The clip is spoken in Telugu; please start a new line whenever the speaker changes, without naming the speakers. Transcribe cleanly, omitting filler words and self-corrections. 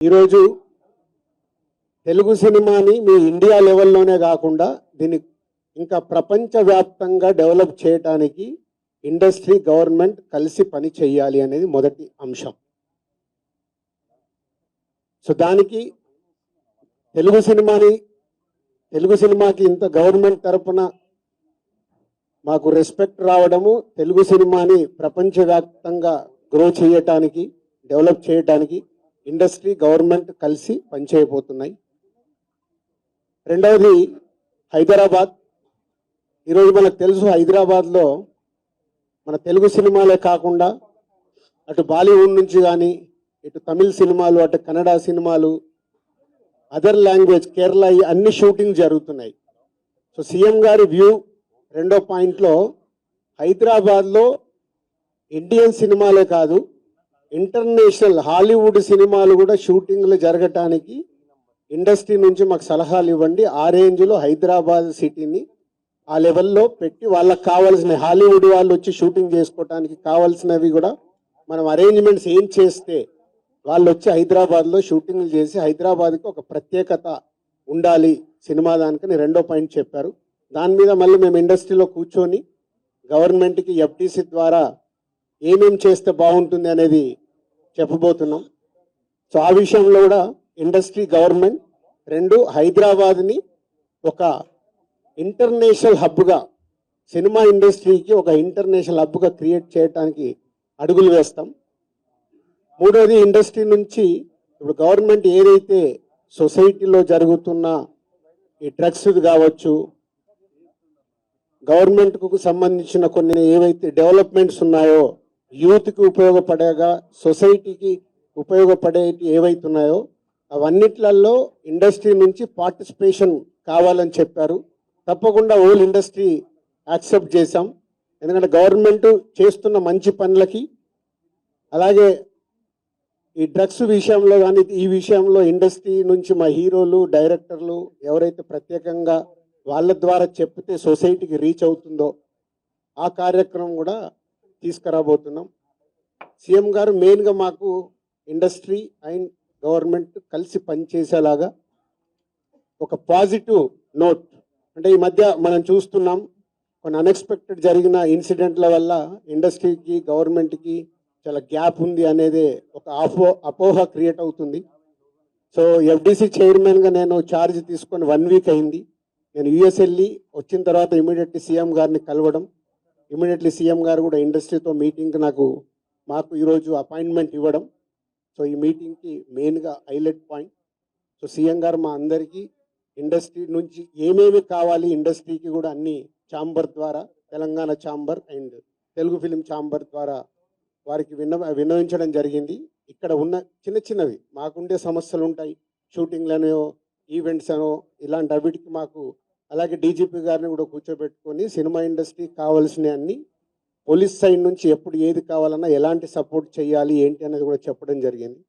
ఈరోజు తెలుగు సినిమాని మీ ఇండియా లెవెల్లోనే కాకుండా దీన్ని ఇంకా ప్రపంచవ్యాప్తంగా డెవలప్ చేయడానికి ఇండస్ట్రీ గవర్నమెంట్ కలిసి పని చేయాలి అనేది మొదటి అంశం. సో దానికి తెలుగు సినిమాకి ఇంత గవర్నమెంట్ తరపున మాకు రెస్పెక్ట్ రావడము, తెలుగు సినిమాని ప్రపంచవ్యాప్తంగా గ్రో చేయటానికి, డెవలప్ చేయటానికి ఇండస్ట్రీ గవర్నమెంట్ కలిసి పనిచేయబోతున్నాయి. రెండవది హైదరాబాద్. ఈరోజు మనకు తెలుసు, హైదరాబాద్లో మన తెలుగు సినిమాలే కాకుండా అటు బాలీవుడ్ నుంచి కానీ, ఇటు తమిళ్ సినిమాలు, అటు కన్నడ సినిమాలు, అదర్ లాంగ్వేజ్, కేరళ, అన్ని షూటింగ్ జరుగుతున్నాయి. సో సీఎం గారి వ్యూ రెండో పాయింట్లో హైదరాబాద్లో ఇండియన్ సినిమాలే కాదు, ఇంటర్నేషనల్ హాలీవుడ్ సినిమాలు కూడా షూటింగ్లు జరగటానికి ఇండస్ట్రీ నుంచి మాకు సలహాలు ఇవ్వండి. ఆ రేంజ్లో హైదరాబాద్ సిటీని ఆ లెవెల్లో పెట్టి వాళ్ళకి కావాల్సిన హాలీవుడ్ వాళ్ళు వచ్చి షూటింగ్ చేసుకోవటానికి కావాల్సినవి కూడా మనం అరేంజ్మెంట్స్ ఏం చేస్తే వాళ్ళు వచ్చి హైదరాబాద్లో షూటింగ్లు చేసి హైదరాబాద్కి ఒక ప్రత్యేకత ఉండాలి సినిమా దానికని రెండో పాయింట్ చెప్పారు. దాని మీద మళ్ళీ మేము ఇండస్ట్రీలో కూర్చొని గవర్నమెంట్కి ఎఫ్టీసీ ద్వారా ఏమేం చేస్తే బాగుంటుంది అనేది చెప్పబోతున్నాం. సో ఆ విషయంలో కూడా ఇండస్ట్రీ గవర్నమెంట్ రెండు హైదరాబాద్ని ఒక ఇంటర్నేషనల్ హబ్గా, సినిమా ఇండస్ట్రీకి ఒక ఇంటర్నేషనల్ హబ్గా క్రియేట్ చేయడానికి అడుగులు వేస్తాం. మూడోది ఇండస్ట్రీ నుంచి ఇప్పుడు గవర్నమెంట్ ఏదైతే సొసైటీలో జరుగుతున్న ఈ డ్రగ్స్ కావచ్చు, గవర్నమెంట్కు సంబంధించిన కొన్ని ఏవైతే డెవలప్మెంట్స్ ఉన్నాయో, యూత్కి ఉపయోగపడేగా సొసైటీకి ఉపయోగపడేవి ఏవైతే ఉన్నాయో అవన్నిట్లలో ఇండస్ట్రీ నుంచి పార్టిసిపేషన్ కావాలని చెప్పారు. తప్పకుండా ఓల్ ఇండస్ట్రీ యాక్సెప్ట్ చేశాం. ఎందుకంటే గవర్నమెంట్ చేస్తున్న మంచి పనులకి, అలాగే ఈ డ్రగ్స్ విషయంలో కానీ ఈ విషయంలో ఇండస్ట్రీ నుంచి మా హీరోలు, డైరెక్టర్లు ఎవరైతే ప్రత్యేకంగా వాళ్ళ ద్వారా చెప్తే సొసైటీకి రీచ్ అవుతుందో ఆ కార్యక్రమం కూడా తీసుకురాబోతున్నాం. సీఎం గారు మెయిన్గా మాకు ఇండస్ట్రీ అండ్ గవర్నమెంట్ కలిసి పనిచేసేలాగా ఒక పాజిటివ్ నోట్, అంటే ఈ మధ్య మనం చూస్తున్నాం కొన్ని అన్ఎక్స్పెక్టెడ్ జరిగిన ఇన్సిడెంట్ల వల్ల ఇండస్ట్రీకి గవర్నమెంట్కి చాలా గ్యాప్ ఉంది అనేది ఒక అపోహ క్రియేట్ అవుతుంది. సో ఎఫ్డీసీ చైర్మన్గా నేను ఛార్జ్ తీసుకొని 1 వీక్ అయింది. నేను యూఎస్ వెళ్ళి వచ్చిన తర్వాత ఇమీడియట్లీ సీఎం గారిని కలవడం, ఇమీడియట్లీ సీఎం గారు కూడా ఇండస్ట్రీతో మీటింగ్కి మాకు ఈరోజు అపాయింట్మెంట్ ఇవ్వడం. సో ఈ మీటింగ్కి మెయిన్గా హైలైట్ పాయింట్. సో సీఎం గారు మా అందరికీ ఇండస్ట్రీ నుంచి ఏమేమి కావాలి, ఇండస్ట్రీకి కూడా అన్ని ఛాంబర్ ద్వారా, Telangana chamber and Telugu film chamber ద్వారా వారికి విన్నవించడం జరిగింది. ఇక్కడ ఉన్న చిన్న చిన్నవి మాకుండే సమస్యలు ఉంటాయి, షూటింగ్లనో ఈవెంట్స్ అనో ఇలాంటి అవిటికి మాకు, అలాగే డీజీపీ గారిని కూడా కూర్చోబెట్టుకొని సినిమా ఇండస్ట్రీకి కావాల్సిన అన్ని, పోలీస్ సైడ్ నుంచి ఎప్పుడు ఏది కావాలన్నా ఎలాంటి సపోర్ట్ చేయాలి ఏంటి అనేది కూడా చెప్పడం జరిగింది.